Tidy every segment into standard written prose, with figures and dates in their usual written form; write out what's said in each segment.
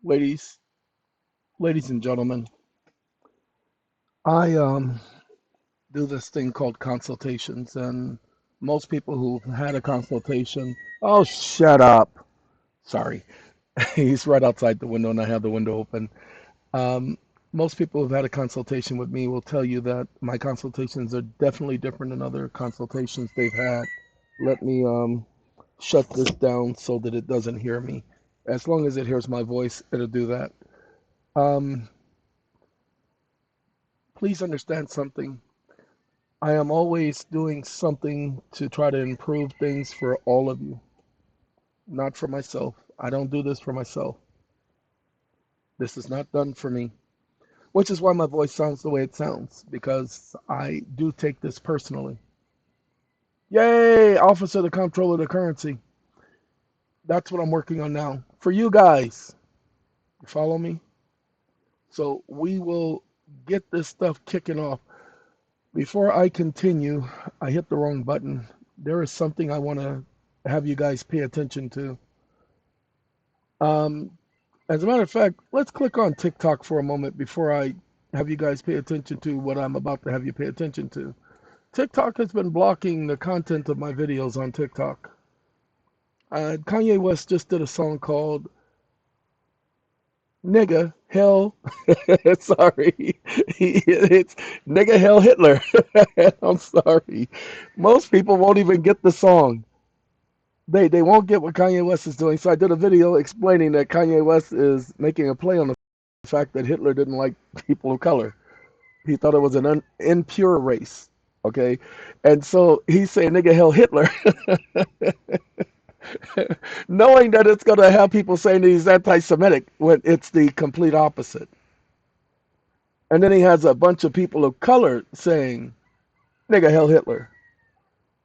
Ladies, ladies and gentlemen, I do this thing called consultations, and most people who've had a consultation, oh, shut up. Sorry, he's right outside the window, and I have the window open. Um, Most people who've had a consultation with me will tell you that my consultations are definitely different than other consultations they've had. Let me shut this down so that it doesn't hear me. As long as it hears my voice, it'll do that. Um, please understand something. I am always doing something to try to improve things for all of you, not for myself. I don't do this for myself. This is not done for me, which is why my voice sounds the way it sounds, because I do take this personally. Yay, Officer of the Comptroller of the Currency. That's what I'm working on now. For you guys, you follow me? So we will get this stuff kicking off. Before I continue, I hit the wrong button. There is something I want to have you guys pay attention to. Um, as a matter of fact, let's click on TikTok for a moment before I have you guys pay attention to what I'm about to have you pay attention to. TikTok has been blocking the content of my videos on TikTok. Kanye West just did a song called Nigga Hell. Sorry. It's Nigga Hell Hitler. I'm sorry. Most people won't even get the song. They won't get what Kanye West is doing. So I did a video explaining that Kanye West is making a play on the fact that Hitler didn't like people of color. He thought it was an impure race. Okay, and so he's saying "nigga hell Hitler," knowing that it's going to have people saying that he's anti-Semitic when it's the complete opposite. And then he has a bunch of people of color saying "nigga hell Hitler."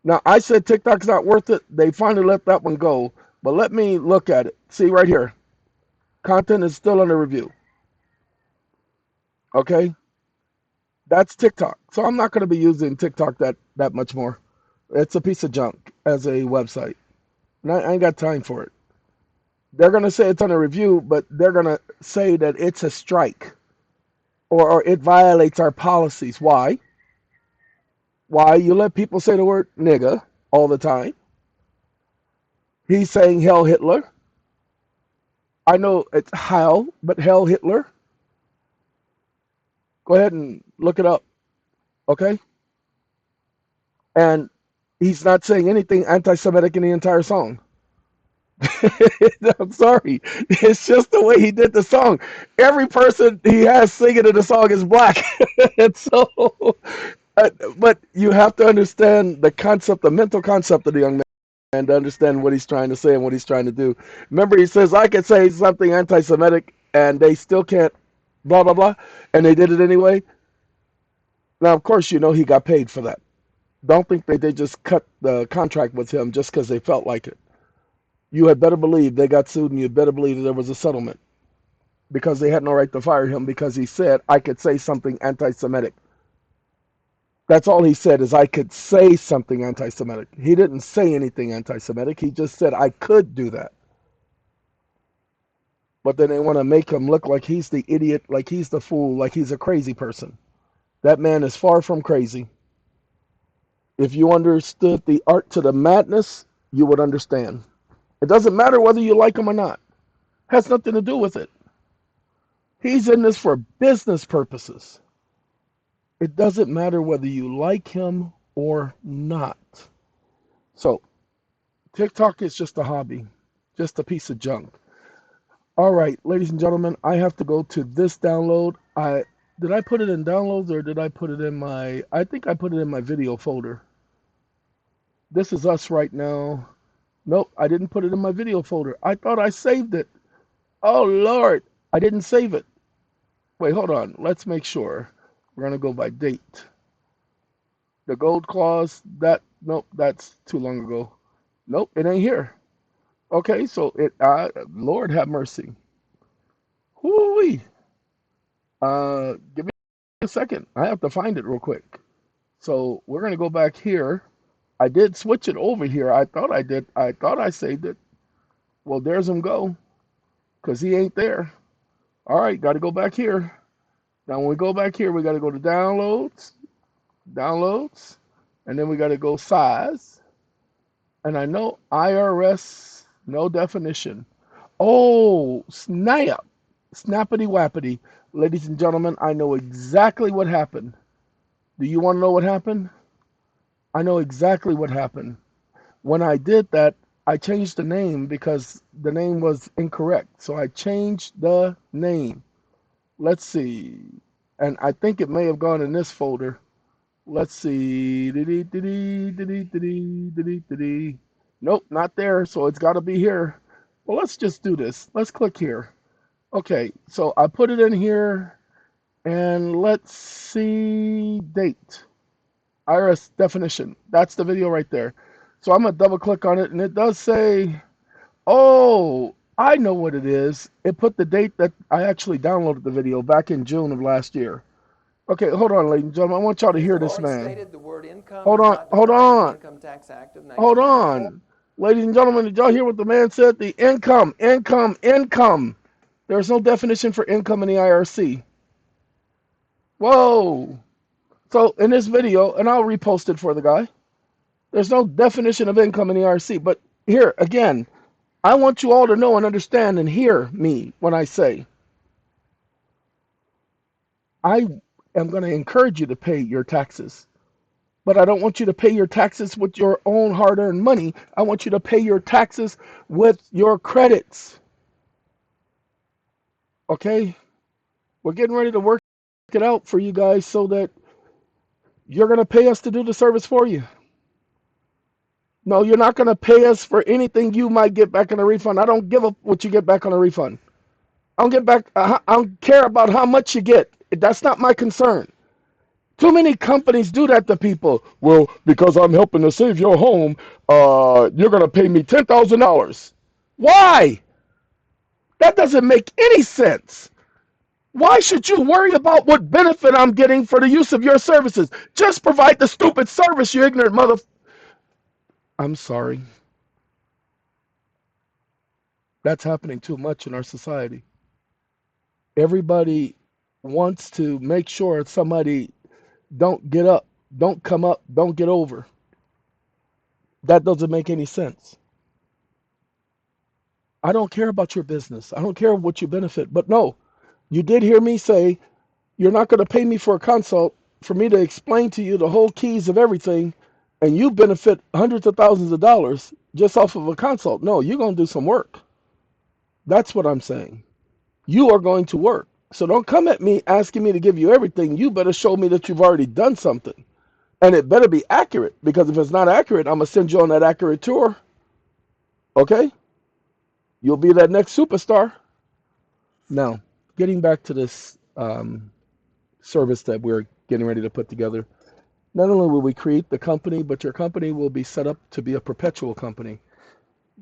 Now I said TikTok's not worth it. They finally let that one go. But let me look at it. See right here. Content is still under review. Okay? That's TikTok. So I'm not going to be using TikTok that much more. It's a piece of junk as a website. And I ain't got time for it. They're going to say it's under review, but they're going to say that it's a strike or it violates our policies. Why? Why? You let people say the word nigga all the time. He's saying hell Hitler. I know it's Heil, but hell Hitler. Go ahead and look it up. Okay? And he's not saying anything anti Semitic in the entire song. I'm sorry. It's just the way he did the song. Every person he has singing in the song is black. And so, but you have to understand the concept, the mental concept of the young man to understand what he's trying to say and what he's trying to do. Remember, he says, I could say something anti Semitic and they still can't, blah, blah, blah. And they did it anyway. Now, of course, you know he got paid for that. Don't think they just cut the contract with him just because they felt like it. You had better believe they got sued, and you better believe that there was a settlement because they had no right to fire him because he said I could say something anti-Semitic. That's all he said is I could say something anti-Semitic. He didn't say anything anti-Semitic. He just said I could do that. But then they want to make him look like he's the idiot, like he's the fool, like he's a crazy person. That man is far from crazy. If you understood the art to the madness, you would understand. It doesn't matter whether you like him or not. It has nothing to do with it. He's in this for business purposes. It doesn't matter whether you like him or not. So, TikTok is just a hobby, just a piece of junk. All right, ladies and gentlemen, I have to go to this download. Did I put it in downloads or did I put it in my I think I put it in my video folder. This is us right now. Nope, I didn't put it in my video folder. I thought I saved it. Oh Lord, I didn't save it. Wait, hold on. Let's make sure. We're gonna go by date. The gold clause, nope, that's too long ago. Nope, it ain't here. Okay, so Lord have mercy. Whoo-wee. Give me a second. I have to find it real quick. So we're gonna go back here. I did switch it over here. I thought I did. I thought I saved it. Well, there's him go, cause he ain't there. All right, got to go back here. Now, when we go back here, we got to go to downloads, downloads, and then we got to go size. And I know IRS, no definition. Oh, snap. Snappity wappity. Ladies and gentlemen, I know exactly what happened. Do you want to know what happened? I know exactly what happened. When I did that, I changed the name because the name was incorrect. So I changed the name. Let's see. And I think it may have gone in this folder. Let's see. Nope, not there. So it's got to be here. Well, let's just do this. Let's click here. Okay, so I put it in here and let's see date. IRS definition. That's the video right there. So I'm going to double click on it and it does say, oh, I know what it is. It put the date that I actually downloaded the video back in June of last year. Okay, hold on, ladies and gentlemen. I want y'all to hear this man. Stated, the word income Hold is on, not hold defined in the on, Income Tax Act of hold 1990. on. Ladies and gentlemen, did y'all hear what the man said? The income, income, income. There's no definition for income in the IRC. Whoa. So in this video, and I'll repost it for the guy, there's no definition of income in the IRC. But here, again, I want you all to know and understand and hear me when I say, I am going to encourage you to pay your taxes. But I don't want you to pay your taxes with your own hard-earned money. I want you to pay your taxes with your credits. Okay? We're getting ready to work it out for you guys so that you're going to pay us to do the service for you. No, you're not going to pay us for anything you might get back on a refund. I don't give a what you get back on a refund. I don't get back. I don't care about how much you get. That's not my concern. Too many companies do that to people. Well, because I'm helping to save your home, you're going to pay me $10,000. Why? That doesn't make any sense. Why should you worry about what benefit I'm getting for the use of your services? Just provide the stupid service, you ignorant mother. I'm sorry. That's happening too much in our society. Everybody wants to make sure somebody don't get up, don't come up, don't get over. That doesn't make any sense. I don't care about your business. I don't care what you benefit. But no, you did hear me say you're not going to pay me for a consult for me to explain to you the whole keys of everything, and you benefit hundreds of thousands of dollars just off of a consult. No, you're going to do some work. That's what I'm saying. You are going to work. So don't come at me asking me to give you everything. You better show me that you've already done something. And it better be accurate, because if it's not accurate, I'm going to send you on that accurate tour. Okay? You'll be that next superstar. Now, getting back to this service that we're getting ready to put together, not only will we create the company, but your company will be set up to be a perpetual company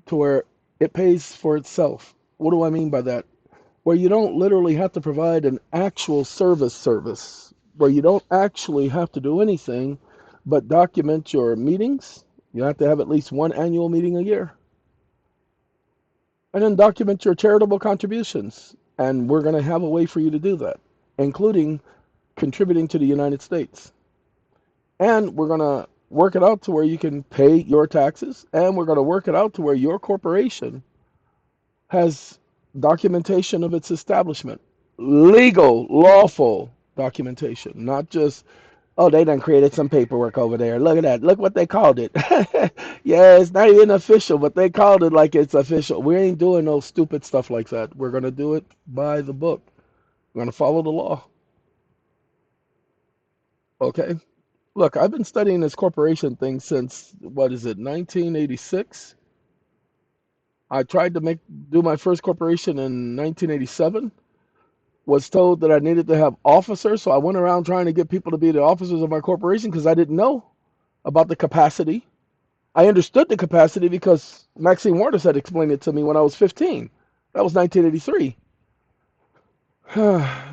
to where it pays for itself. What do I mean by that? Where you don't literally have to provide an actual service, where you don't actually have to do anything but document your meetings. You have to have at least one annual meeting a year. And then document your charitable contributions. And we're going to have a way for you to do that, including contributing to the United States. And we're going to work it out to where you can pay your taxes. And we're going to work it out to where your corporation has documentation of its establishment. Legal, lawful documentation, not just, oh, they done created some paperwork over there. Look at that. Look what they called it. Yeah, it's not even official, but they called it like it's official. We ain't doing no stupid stuff like that. We're going to do it by the book. We're going to follow the law. Okay? Look, I've been studying this corporation thing since, what is it, 1986? I tried to do my first corporation in 1987. Was told that I needed to have officers, so I went around trying to get people to be the officers of my corporation because I didn't know about the capacity. I understood the capacity because Maxine Waters had explained it to me when I was 15. That was 1983.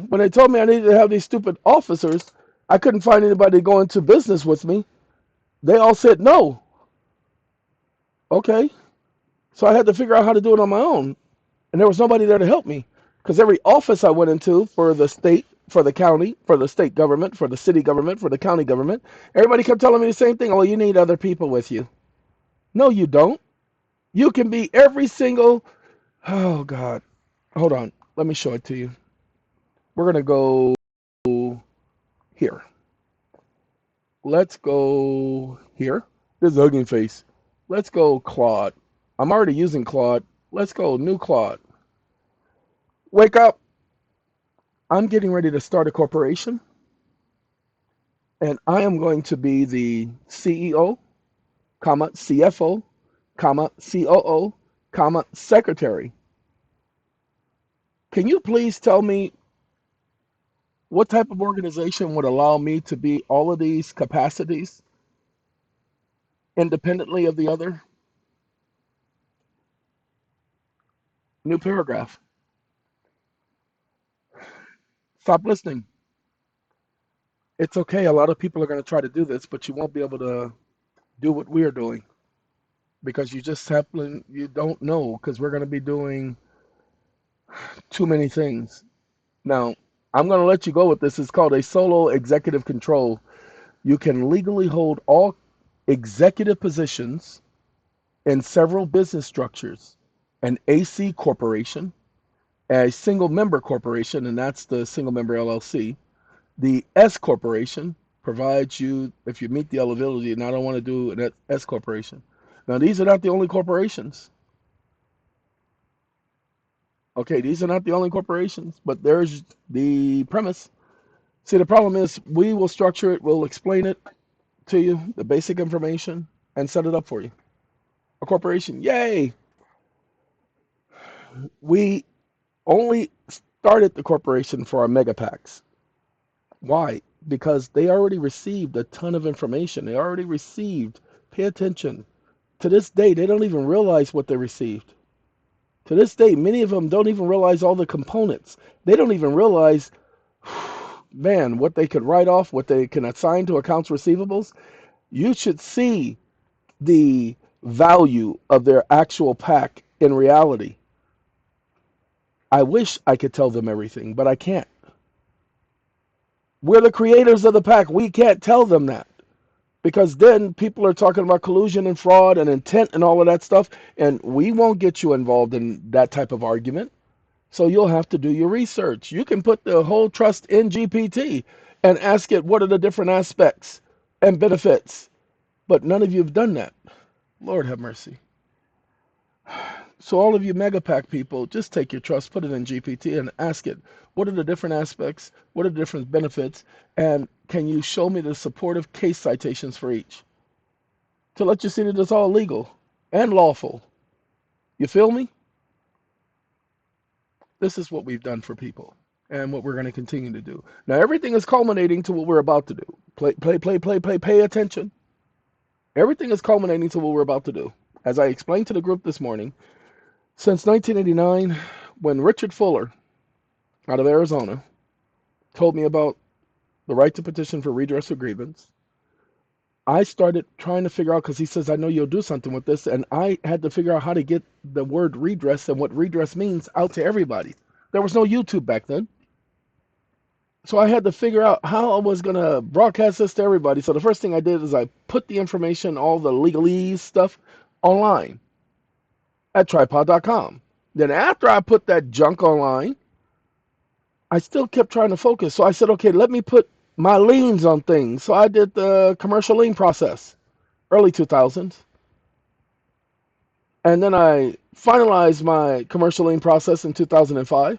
When they told me I needed to have these stupid officers, I couldn't find anybody to go into business with me. They all said no. Okay. So I had to figure out how to do it on my own. And there was nobody there to help me. Because every office I went into for the state, for the county, for the state government, for the city government, for the county government, everybody kept telling me the same thing. Oh, you need other people with you. No, you don't. You can be every single. Oh, God. Hold on. Let me show it to you. We're going to go here. Let's go here. This is Hugging Face. Let's go Claude. I'm already using Claude. Let's go new Claude. Wake up. I'm getting ready to start a corporation, and I am going to be the CEO, CFO, COO, secretary. Can you please tell me what type of organization would allow me to be all of these capacities independently of the other? New paragraph. Stop listening. It's okay. A lot of people are going to try to do this, but you won't be able to do what we are doing because you don't know because we're going to be doing too many things. Now, I'm going to let you go with this. It's called a solo executive control. You can legally hold all executive positions in several business structures: an AC corporation, a single member corporation, and that's the single member LLC. The S corporation provides you, if you meet the eligibility, and I don't want to do an S corporation. Now, these are not the only corporations. Okay, these are not the only corporations, but there's the premise. See, the problem is we will structure it, we'll explain it to you, the basic information, and set it up for you. A corporation, yay! We only started the corporation for our mega packs. Why? Because they already received a ton of information. They already received, pay attention. To this day, they don't even realize what they received. To this day, many of them don't even realize all the components. They don't even realize, man, what they could write off, what they can assign to accounts receivables. You should see the value of their actual pack in reality. I wish I could tell them everything, but I can't. We're the creators of the pack. We can't tell them that because then people are talking about collusion and fraud and intent and all of that stuff, and we won't get you involved in that type of argument. So you'll have to do your research. You can put the whole trust in GPT and ask it what are the different aspects and benefits, but none of you have done that. Lord have mercy. So all of you mega pack people, just take your trust, put it in GPT, and ask it, what are the different aspects? What are the different benefits? And can you show me the supportive case citations for each? To let you see that it's all legal and lawful. You feel me? This is what we've done for people and what we're going to continue to do. Now everything is culminating to what we're about to do. Pay attention. Everything is culminating to what we're about to do. As I explained to the group this morning, since 1989, when Richard Fuller out of Arizona told me about the right to petition for redress of grievance, I started trying to figure out, because he says, I know you'll do something with this, and I had to figure out how to get the word redress and what redress means out to everybody. There was no YouTube back then. So I had to figure out how I was going to broadcast this to everybody. So the first thing I did is I put the information, all the legalese stuff, online at tripod.com. Then after I put that junk online, I still kept trying to focus. So I said, okay, let me put my liens on things. So I did the commercial lien process, early 2000s. And then I finalized my commercial lien process in 2005.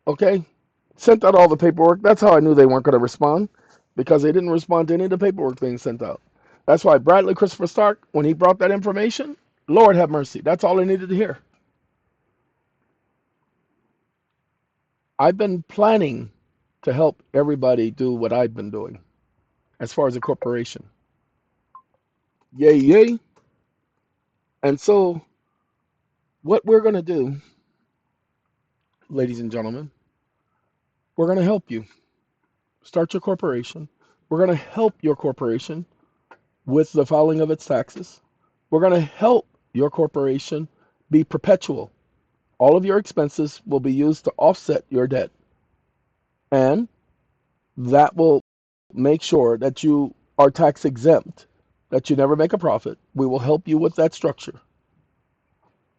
Okay. Sent out all the paperwork. That's how I knew they weren't going to respond, because they didn't respond to any of the paperwork being sent out. That's why Bradley Christopher Stark, when he brought that information, Lord have mercy. That's all I needed to hear. I've been planning to help everybody do what I've been doing as far as a corporation. Yay, yay. And so what we're going to do, ladies and gentlemen, we're going to help you start your corporation. We're going to help your corporation with the filing of its taxes. We're going to help your corporation be perpetual. All of your expenses will be used to offset your debt. And that will make sure that you are tax exempt, that you never make a profit. We will help you with that structure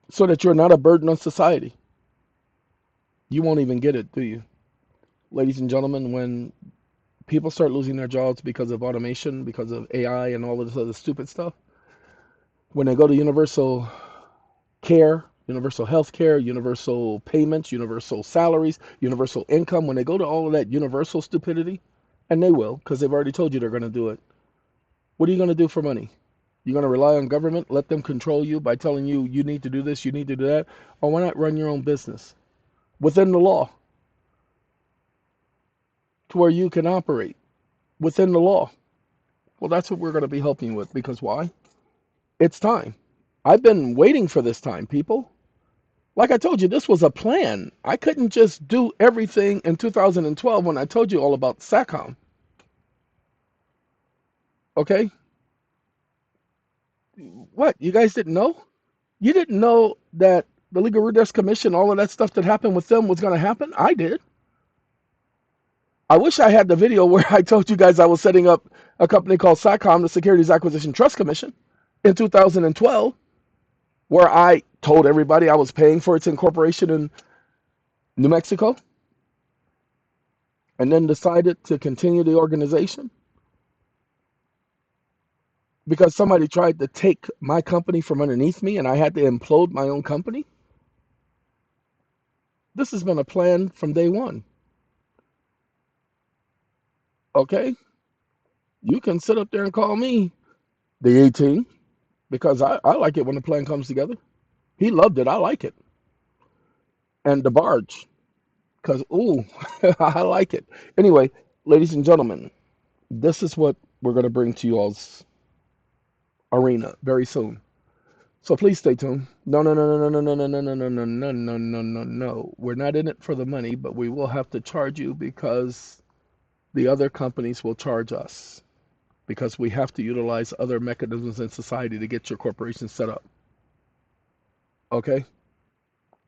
so that you're not a burden on society. You won't even get it, do you? Ladies and gentlemen, when people start losing their jobs because of automation, because of AI and all of this other stupid stuff, when they go to universal care, universal health care, universal payments, universal salaries, universal income, when they go to all of that universal stupidity, and they will, because they've already told you they're going to do it, what are you going to do for money? You're going to rely on government, let them control you by telling you you need to do this, you need to do that, or why not run your own business within the law to where you can operate within the law? Well, that's what we're going to be helping you with because why? It's time. I've been waiting for this time, people. Like I told you, this was a plan. I couldn't just do everything in 2012 when I told you all about SACOM. Okay? What? You guys didn't know? You didn't know that the Legal Redress Commission, all of that stuff that happened with them was going to happen? I did. I wish I had the video where I told you guys I was setting up a company called SACOM, the Securities Acquisition Trust Commission, in 2012, where I told everybody I was paying for its incorporation in New Mexico and then decided to continue the organization because somebody tried to take my company from underneath me and I had to implode my own company. This has been a plan from day one. Okay? You can sit up there and call me the 18 because I like it when the plan comes together. He loved it. I like it. And the barge because, ooh, I like it. Anyway, ladies and gentlemen, this is what we're going to bring to you all's arena very soon. So please stay tuned. No, no, no, no, no, no, no, no, no, no, no, no, no, no, no, no. We're not in it for the money, but we will have to charge you because the other companies will charge us because we have to utilize other mechanisms in society to get your corporation set up. Okay?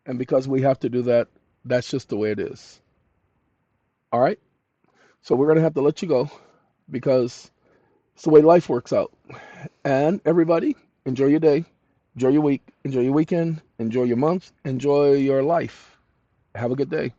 And because we have to do that, that's just the way it is. All right? So we're going to have to let you go because it's the way life works out. And everybody, enjoy your day, enjoy your week, enjoy your weekend, enjoy your month, enjoy your life. Have a good day.